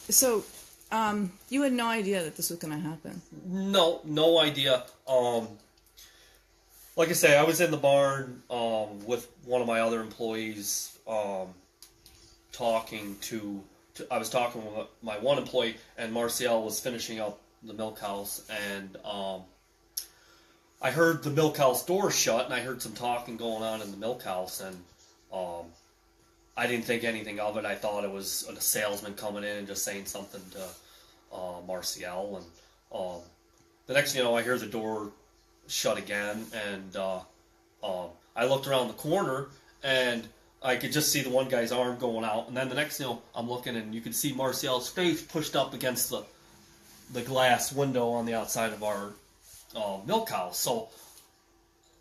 So, you had no idea that this was going to happen? No idea. Like I say, I was in the barn with one of my other employees, talking to. I was talking with my one employee, and Marcial was finishing up the milk house, and I heard the milk house door shut, and I heard some talking going on in the milk house, and I didn't think anything of it. I thought it was a salesman coming in and just saying something to Marcial, and the next thing you know, I hear the door shut again, and I looked around the corner, and I could just see the one guy's arm going out, and then the next thing you know, I'm looking, and you could see Marcial's face pushed up against the glass window on the outside of our milk house. So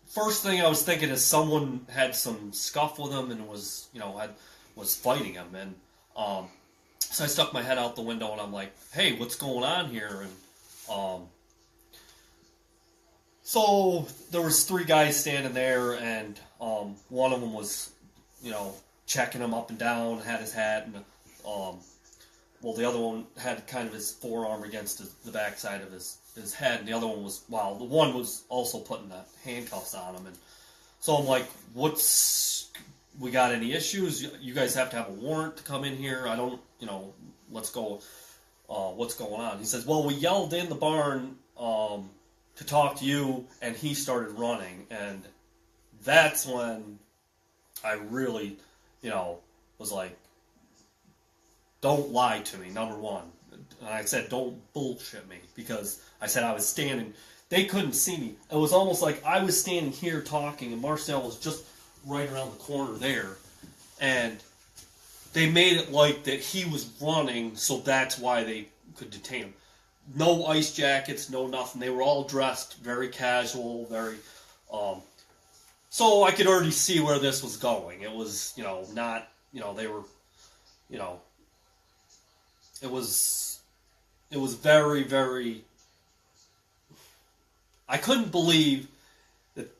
first thing I was thinking is someone had some scuff with him and was fighting him, and so I stuck my head out the window and I'm like, hey, what's going on here? And so there was three guys standing there, and one of them was checking him up and down, had his hat, and the other one had kind of his forearm against the backside of his head, and the other one was, the one was also putting the handcuffs on him. And so I'm like, we got any issues? You guys have to have a warrant to come in here. I don't, let's go, what's going on? He says, well, we yelled in the barn to talk to you, and he started running, and that's when I really, was like, don't lie to me, number one. And I said, don't bullshit me, because I said I was standing. They couldn't see me. It was almost like I was standing here talking, and Marcial was just right around the corner there. And they made it like that he was running, so that's why they could detain him. No ice jackets, no nothing. They were all dressed very casual, very... So I could already see where this was going. It was, not, they were, it was very, very, I couldn't believe that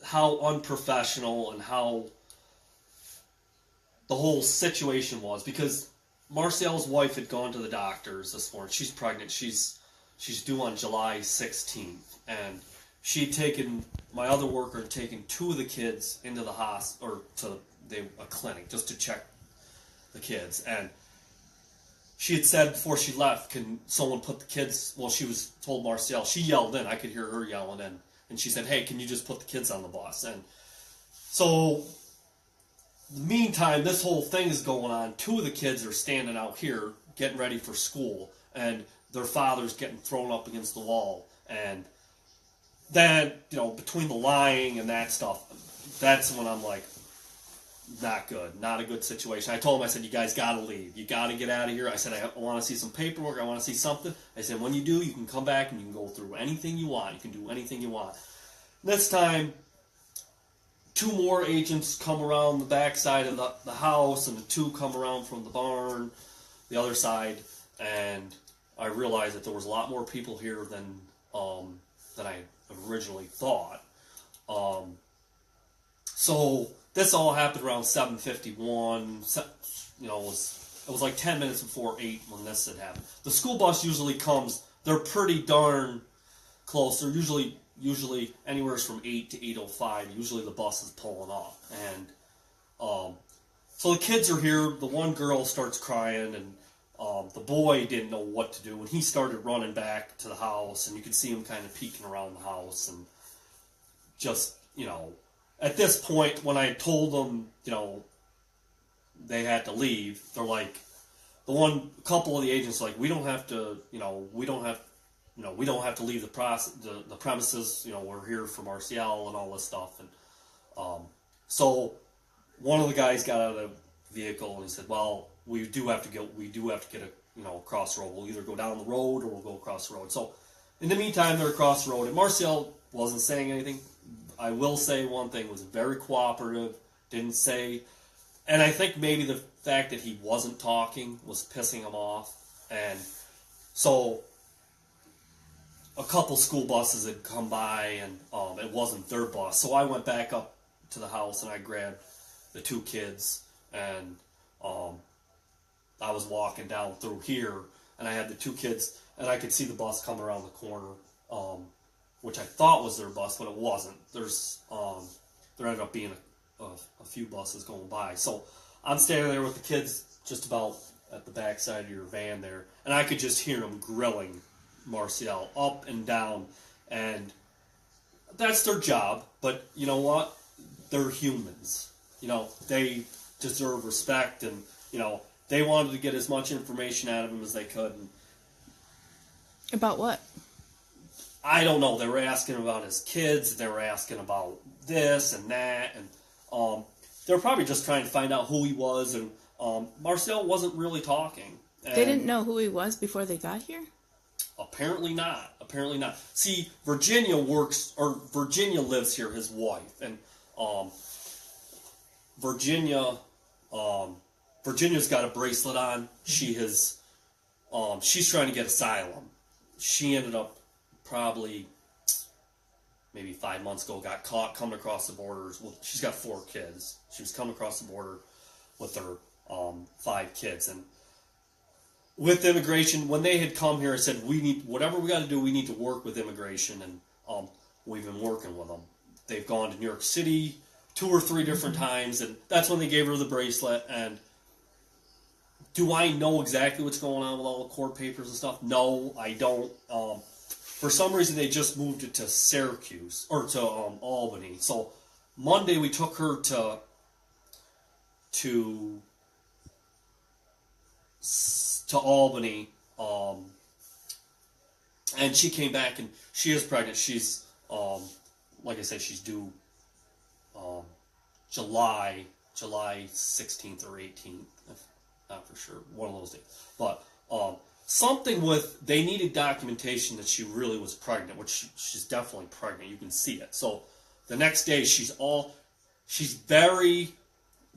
how unprofessional and how the whole situation was, because Marcial's wife had gone to the doctors this morning. She's pregnant. She's due on July 16th, and my other worker had taken two of the kids into the hospital, or to a clinic, just to check the kids. And she had said before she left, can someone put the kids, she was told Marcial, she yelled in, I could hear her yelling in, and she said, hey, can you just put the kids on the bus? And so, in the meantime, this whole thing is going on. Two of the kids are standing out here, getting ready for school, and their father's getting thrown up against the wall. And then, between the lying and that stuff, that's when I'm like, not good, not a good situation. I told him, I said, you guys got to leave. You got to get out of here. I said, I want to see some paperwork. I want to see something. I said, when you do, you can come back and you can go through anything you want. You can do anything you want. This time, two more agents come around the backside of the house, and the two come around from the barn, the other side, and I realized that there was a lot more people here than I originally thought. So this all happened around 7:51. It was like 10 minutes before 8 when this had happened. The school bus usually comes. They're pretty darn close. They're usually anywhere from 8 to 8:05. Usually the bus is pulling off, and so the kids are here. The one girl starts crying, and the boy didn't know what to do, and he started running back to the house, and you could see him kind of peeking around the house, and just, at this point, when I told them, they had to leave, they're like, couple of the agents like, we don't have to leave the premises, we're here for Marcial and all this stuff, and so one of the guys got out of the vehicle and he said, well, we do have to get across the road. We'll either go down the road or we'll go across the road. So in the meantime, they're across the road, and Marcial wasn't saying anything. I will say one thing, was very cooperative, didn't say, and I think maybe the fact that he wasn't talking was pissing him off, and so a couple school buses had come by, and it wasn't their bus, so I went back up to the house and I grabbed the two kids, and I was walking down through here, and I had the 2 kids, and I could see the bus coming around the corner, which I thought was their bus, but it wasn't. There ended up being a few buses going by. So I'm standing there with the kids just about at the backside of your van there, and I could just hear them grilling Marcial up and down, and that's their job. But you know what? They're humans. They deserve respect, and they wanted to get as much information out of him as they could. And About what? I don't know. They were asking about his kids. They were asking about this and that, and they were probably just trying to find out who he was. And Marcial wasn't really talking. And They didn't know who he was before they got here? Apparently not. Apparently not. See, Virginia lives here, his wife, and Virginia's got a bracelet on. She's trying to get asylum. She ended up probably maybe 5 months ago, got caught coming across the borders. Well, she's got 4 kids. She was coming across the border with her 5 kids, and with immigration, when they had come here, I said, whatever we got to do, we need to work with immigration, and we've been working with them. They've gone to New York City 2 or 3 different times, and that's when they gave her the bracelet. And do I know exactly what's going on with all the court papers and stuff? No, I don't. For some reason, they just moved it to Syracuse, or to Albany. So Monday, we took her to Albany, and she came back, and she is pregnant. She's, like I said, she's due July 16th or 18th, not for sure, one of those days. But something with, they needed documentation that she really was pregnant, which she's definitely pregnant. You can see it. So the next day, she's very,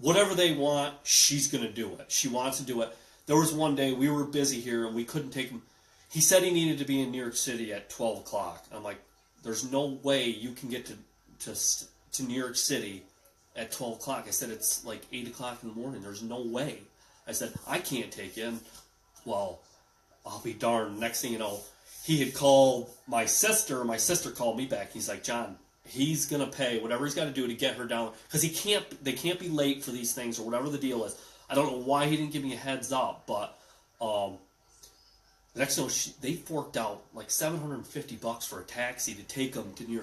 whatever they want, she's going to do it. She wants to do it. There was one day we were busy here and we couldn't take him. He said he needed to be in New York City at 12 o'clock. I'm like, there's no way you can get to New York City at 12 o'clock. I said, it's like 8 o'clock in the morning. There's no way. I said, I can't take you. And, well, I'll be darned. Next thing you know, he had called my sister. My sister called me back. He's like, John, he's going to pay whatever he's got to do to get her down. Because they can't be late for these things or whatever the deal is. I don't know why he didn't give me a heads up, but the next thing they forked out like $750 for a taxi to take them to New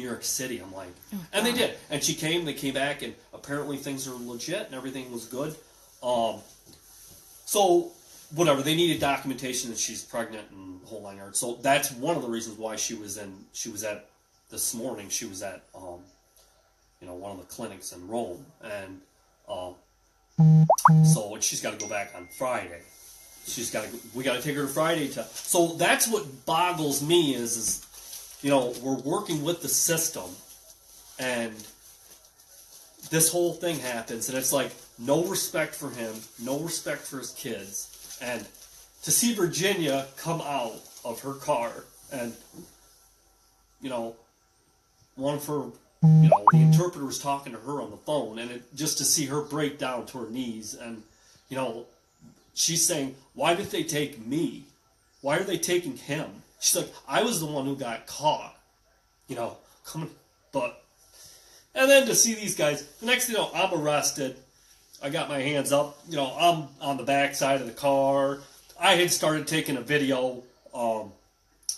York City. I'm like, and they did. And they came back, and apparently things are legit and everything was good. So whatever, they needed documentation that she's pregnant and the whole 9 yards. So that's one of the reasons why this morning she was at one of the clinics in Rome, and so she's got to go back on Friday. We got to take her to Friday so that's what boggles me is we're working with the system, and this whole thing happens, and it's like no respect for him, no respect for his kids, and to see Virginia come out of her car and one of her the interpreter was talking to her on the phone, and just to see her break down to her knees, and she's saying, why did they take me? Why are they taking him? She's like, I was the one who got caught. And then to see these guys, the next thing I'm arrested. I got my hands up. I'm on the back side of the car. I had started taking a video. I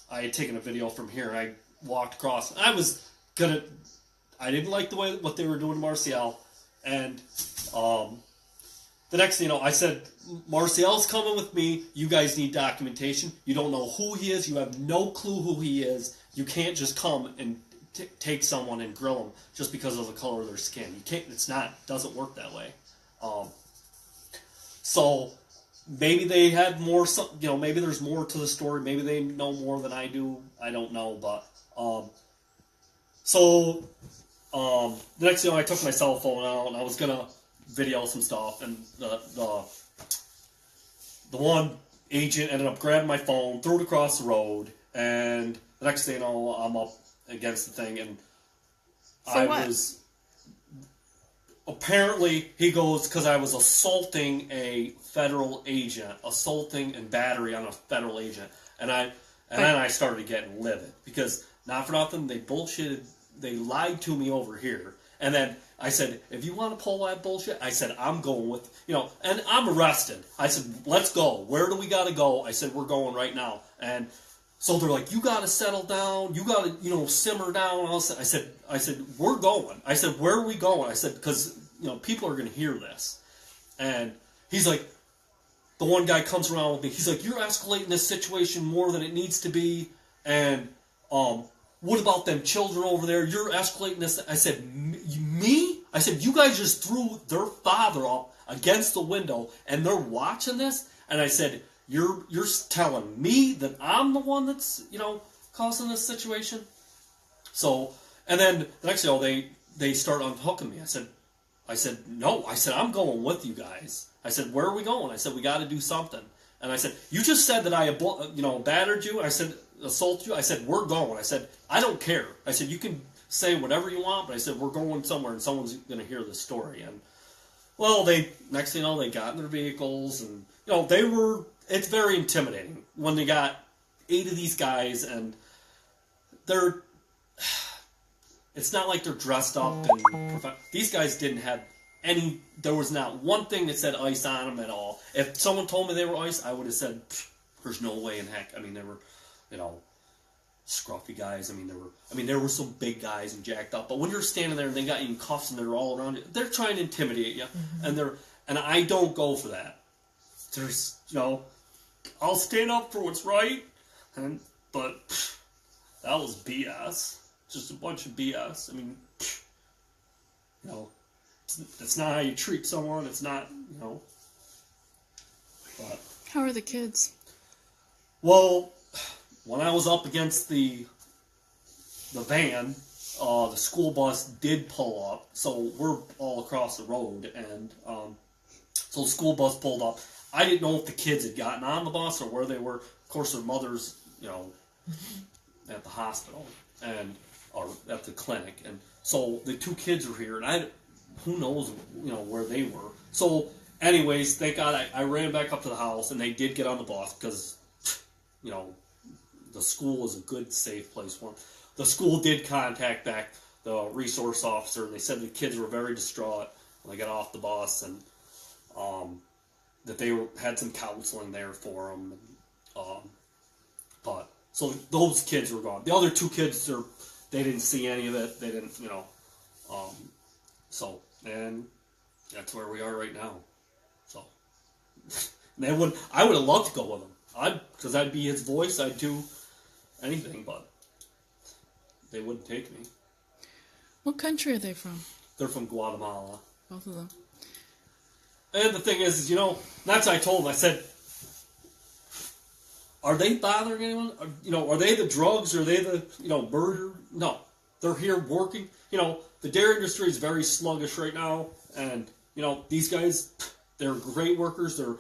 had taken a video from here, and I walked across. And I didn't like what they were doing to Marcial. And the next thing I said, Marcial's coming with me. You guys need documentation. You don't know who he is. You have no clue who he is. You can't just come and take someone and grill them just because of the color of their skin. You can't. Doesn't work that way. So maybe they had more. Maybe there's more to the story. Maybe they know more than I do. I don't know. But so the next thing I took my cell phone out and I was gonna video some stuff, and the one agent ended up grabbing my phone, threw it across the road, and the next thing I'm up against the thing, and apparently, he goes, because I was assaulting a federal agent, assaulting and battery on a federal agent, and then I started getting livid, because, not for nothing, they bullshitted, they lied to me over here, and then I said, if you want to pull that bullshit, I said, I'm going with, and I'm arrested. I said, let's go. Where do we got to go? I said, we're going right now. And so they're like, you got to settle down. You got to, simmer down. I said, we're going. I said, where are we going? I said, because, people are going to hear this. And he's like, the one guy comes around with me. He's like, you're escalating this situation more than it needs to be. And, what about them children over there? You're escalating this. I said, me? I said, you guys just threw their father up against the window and they're watching this? And I said, you're telling me that I'm the one that's, causing this situation? So, and then the next day, they start unhooking me. I said, no. I said, I'm going with you guys. I said, where are we going? I said, we got to do something. And I said, you just said that I, battered you. I said, assault you. I said, we're going. I said, I don't care. I said, you can say whatever you want, but I said, we're going somewhere and someone's going to hear this story. And, well, next thing you know, they got in their vehicles and, it's very intimidating when they got 8 of these guys and it's not like they're dressed up and these guys didn't have there was not one thing that said ICE on them at all. If someone told me they were ICE, I would have said, there's no way in heck. I mean, they were, scruffy guys. There were some big guys and jacked up. But when you're standing there and they got you in cuffs and they're all around you, they're trying to intimidate you. Mm-hmm. And I don't go for that. There's, I'll stand up for what's right. But that was BS. Just a bunch of BS. It's not how you treat someone. It's not, But how are the kids? Well, when I was up against the van, the school bus did pull up. So we're all across the road, and so the school bus pulled up. I didn't know if the kids had gotten on the bus or where they were. Of course, their mothers, at the hospital or at the clinic, and so the 2 kids were here, and who knows, where they were. So, anyways, thank God I ran back up to the house, and they did get on the bus because, the school is a good, safe place for them. The school did contact back the resource officer, and they said the kids were very distraught when they got off the bus, and that they had some counseling there for them. But so those kids were gone. The other 2 kids, they didn't see any of it. They didn't, So, and that's where we are right now. So, I would have loved to go with him. Because I'd be his voice. I'd do anything, but they wouldn't take me. What country are they from? They're from Guatemala. Both of them. And the thing is, that's what I told him. I said, are they bothering anyone? Are they the drugs? Are they the, murder? No. They're here working. The dairy industry is very sluggish right now. And, these guys, they're great workers. They're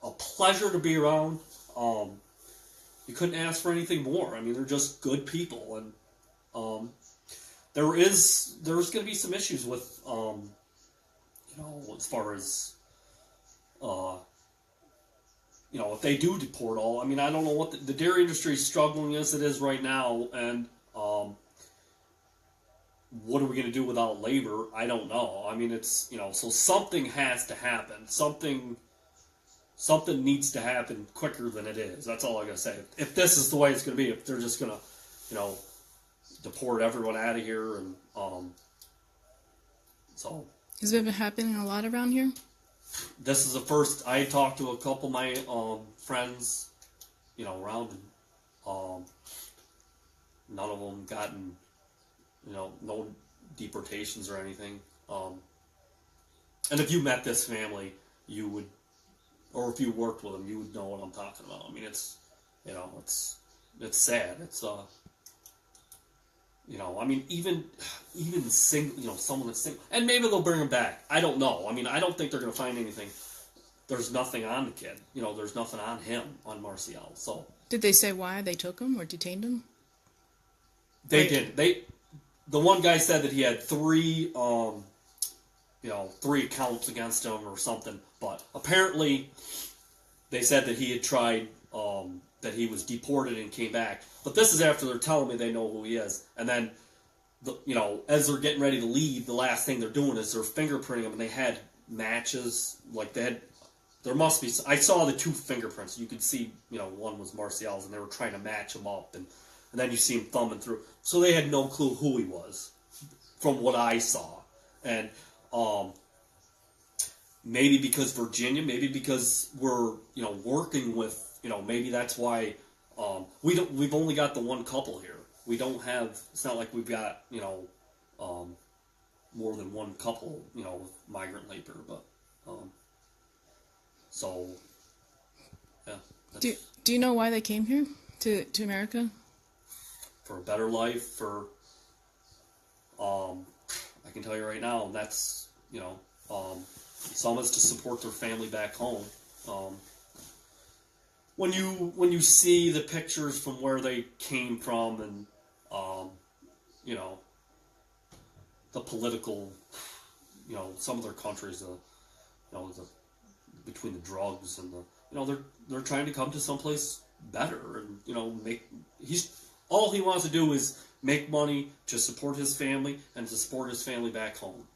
a pleasure to be around. You couldn't ask for anything more. They're just good people. And there's going to be some issues with, as far as, if they do deport all. I don't know what the dairy industry is struggling as it is right now. And, what are we going to do without labor? I don't know. It's, so something has to happen. Something needs to happen quicker than it is. That's all I got to say. If this is the way it's going to be, if they're just going to, deport everyone out of here, and, so. Has it been happening a lot around here? This is the first. I talked to a couple of my, friends, around, and, none of them gotten, no deportations or anything. And if you met this family, you would, or if you worked with them, you would know what I'm talking about. It's, it's sad. It's, even single, someone that's single, and maybe they'll bring him back. I don't know. I don't think they're going to find anything. There's nothing on the kid. There's nothing on him, on Marcial. So. Did they say why they took him or detained him? They did. The one guy said that he had 3 3 counts against him or something. But apparently, they said that he had tried, that he was deported and came back. But this is after they're telling me they know who he is. And then, as they're getting ready to leave, the last thing they're doing is they're fingerprinting him. And they had matches, like there must be. I saw the 2 fingerprints. You could see, one was Marcial's, and they were trying to match him up. And then you see him thumbing through. So they had no clue who he was, from what I saw. And maybe because Virginia, maybe because we're working with maybe that's why we've only got the 1 couple here. We don't have. It's not like we've got more than 1 couple with migrant labor, but so yeah. Do you know why they came here to America? For a better life, for I can tell you right now, that's some is to support their family back home. When you see the pictures from where they came from, and the political, some of their countries, between the drugs and they're trying to come to someplace better, and all he wants to do is make money to support his family and to support his family back home.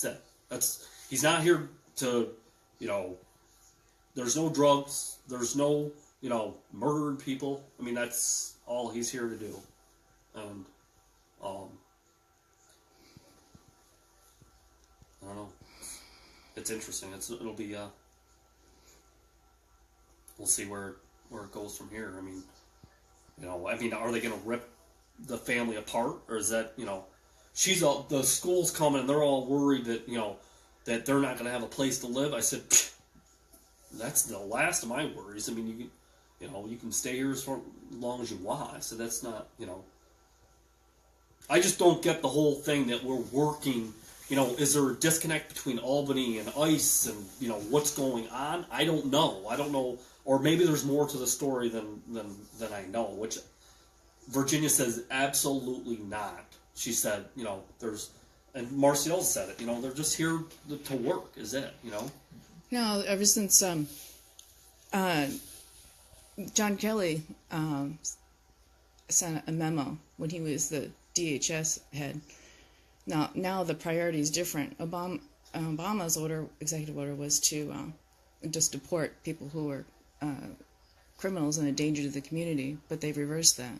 That's it. He's not here to, there's no drugs, there's no, murdering people. I mean, that's all he's here to do. And, I don't know. It's interesting. It'll be, we'll see where it goes from here. I mean, are they going to rip the family apart, or is that the school's coming and they're all worried that that they're not going to have a place to live? I said, that's the last of my worries. I mean, you can stay here as long as you want. I said, that's not I just don't get the whole thing that we're working. Is there a disconnect between Albany and ICE, and what's going on? I don't know, or maybe there's more to the story than I know, which Virginia says absolutely not. She said, and Marcial said it, they're just here to work, is it, No, ever since John Kelly sent a memo when he was the DHS head. Now the priority is different. Obama's executive order was to just deport people who were criminals and a danger to the community, but they've reversed that.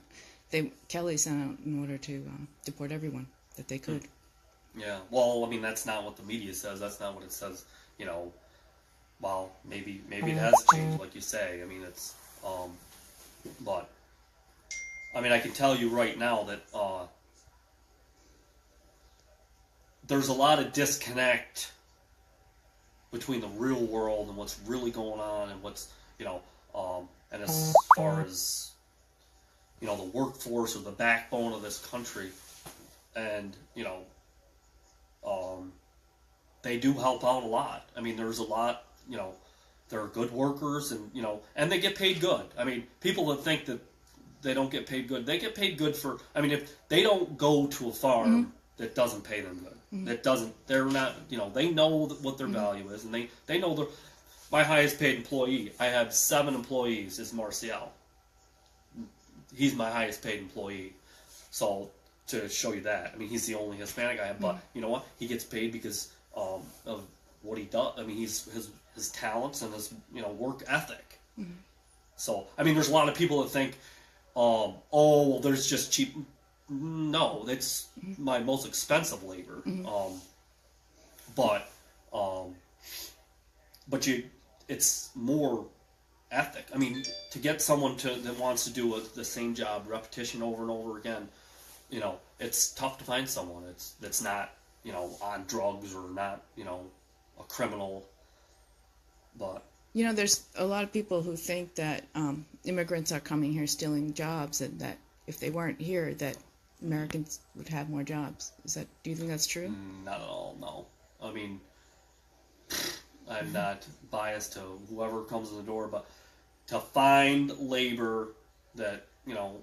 Kelly sent out an order to deport everyone that they could. Yeah, well, I mean, that's not what the media says. That's not what it says. Well, maybe it has changed, like you say. I mean, it's but I mean, I can tell you right now that there's a lot of disconnect between the real world and what's really going on, and what's and as far as the workforce or the backbone of this country, and they do help out a lot. I mean, there's a lot, they're good workers, and and they get paid good. I mean, people that think that they don't get paid good, they get paid good for. I mean, if they don't go to a farm that doesn't pay them good, that doesn't, they're not, they know what their value is, and they know my highest paid employee. I have 7 employees. Is Marcial. He's my highest paid employee. So to show you that, I mean, he's the only Hispanic I have. But you know what? He gets paid because of what he does. I mean, his talents and his work ethic. So I mean, there's a lot of people that think, oh, well, there's just cheap. No, it's my most expensive labor. But it's more ethic. I mean, to get someone that wants to do the same job, repetition over and over again, it's tough to find someone that's not, on drugs or not, a criminal. But there's a lot of people who think that immigrants are coming here stealing jobs, and that if they weren't here, that Americans would have more jobs. Do you think that's true? Not at all, no. I mean, I'm not biased to whoever comes in the door, but to find labor that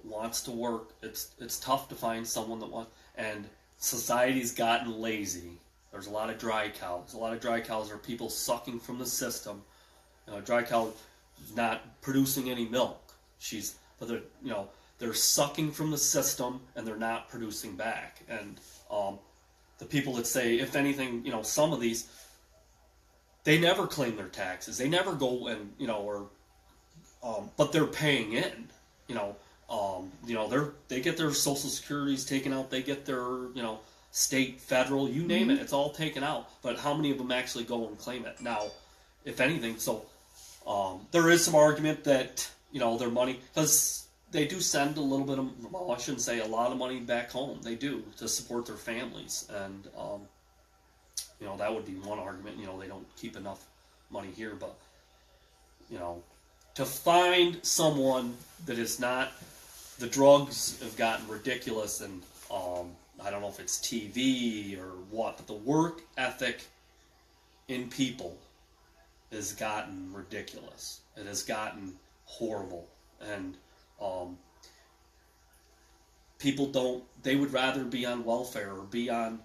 wants to work, it's tough to find someone that wants. And society's gotten lazy There's a lot of dry cows. A lot of dry cows are people sucking from the system. Dry cow is not producing any milk. But they're sucking from the system and they're not producing back. And the people that say, if anything, some of these, they never claim their taxes. They never go and but they're paying in. They get their Social Securities taken out. They get their state, federal, you name it. It's all taken out. But how many of them actually go and claim it? Now, if anything, there is some argument that their money, because they do send a little bit of, well, I shouldn't say a lot of money back home. They do to support their families, and that would be one argument. They don't keep enough money here, but to find someone that is not, the drugs have gotten ridiculous, and I don't know if it's TV or what, but the work ethic in people has gotten ridiculous. It has gotten horrible, and people they would rather be on welfare or be on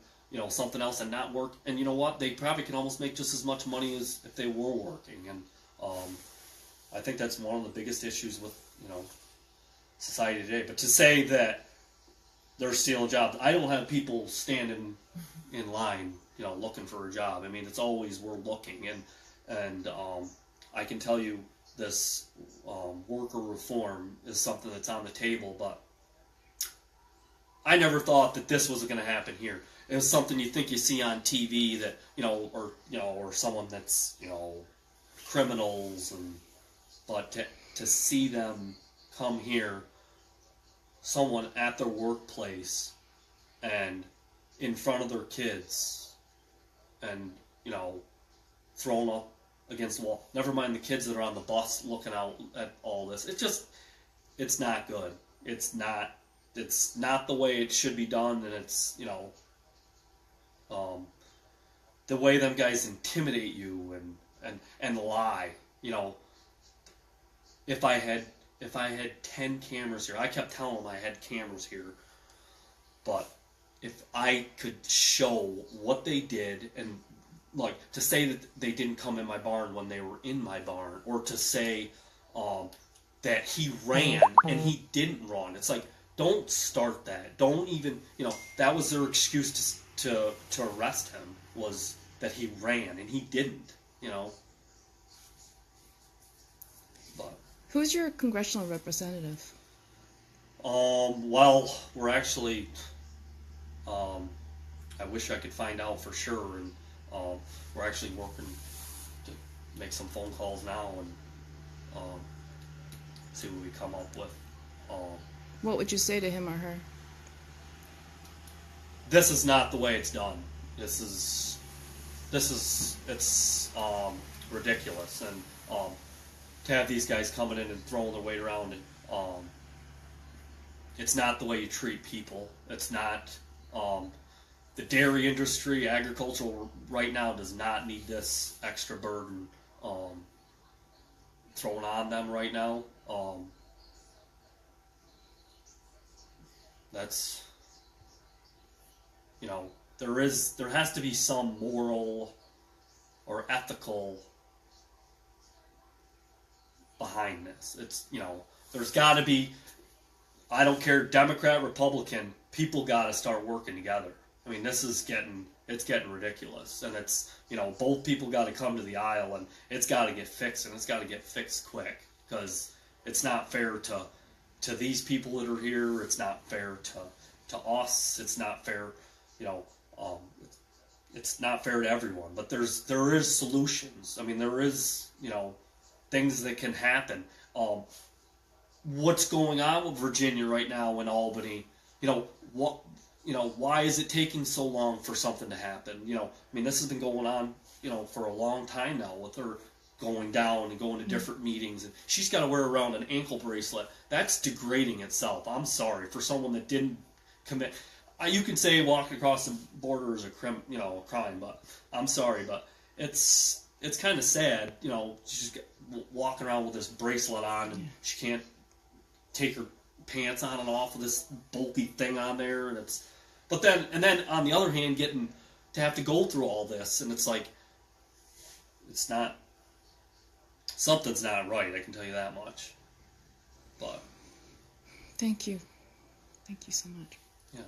something else and not work. And you know what? They probably can almost make just as much money as if they were working. And I think that's one of the biggest issues with society today. But to say that they're stealing jobs, I don't have people standing in line looking for a job. I mean, it's always we're looking, and I can tell you this worker reform is something that's on the table, but I never thought that this was going to happen here. It was something you think you see on TV that or someone that's criminals, but to see them come here, someone at their workplace and in front of their kids, and thrown up against the wall. Never mind the kids that are on the bus looking out at all this. It's not good. It's not the way it should be done, and it's the way them guys intimidate you and lie. If I had 10 cameras here, I kept telling them I had cameras here, but if I could show what they did, and to say that they didn't come in my barn when they were in my barn, or to say that he ran and he didn't run, it's like, don't start that. Don't even, that was their excuse to arrest him, was that he ran, and he didn't, But Who's your congressional representative? Well, we're actually, I wish I could find out for sure, and we're actually working to make some phone calls now and see what we come up with. What would you say to him or her? This is not the way it's done. It's ridiculous, and to have these guys coming in and throwing their weight around, and it's not the way you treat people. It's not. The dairy industry, agricultural right now does not need this extra burden thrown on them right now. That's, there has to be some moral or ethical behind this. It's, there's got to be, I don't care, Democrat, Republican, people got to start working together. I mean, it's getting ridiculous, and it's, both people got to come to the aisle, and it's got to get fixed, and it's got to get fixed quick, because it's not fair to these people that are here. It's not fair to us. It's not fair, it's not fair to everyone. But there is solutions. I mean, there is, things that can happen. What's going on with Virginia right now in Albany? Why is it taking so long for something to happen? I mean, this has been going on, for a long time now, with her going down and going to different meetings, and she's got to wear around an ankle bracelet. That's degrading itself. I'm sorry, for someone that didn't commit. You can say walking across the border is a crime, but I'm sorry, but it's kind of sad. She's walking around with this bracelet on, and she can't take her pants on and off with this bulky thing on there, and then on the other hand, getting to have to go through all this, and it's like, it's not, something's not right, I can tell you that much. But Thank you so much. yeah.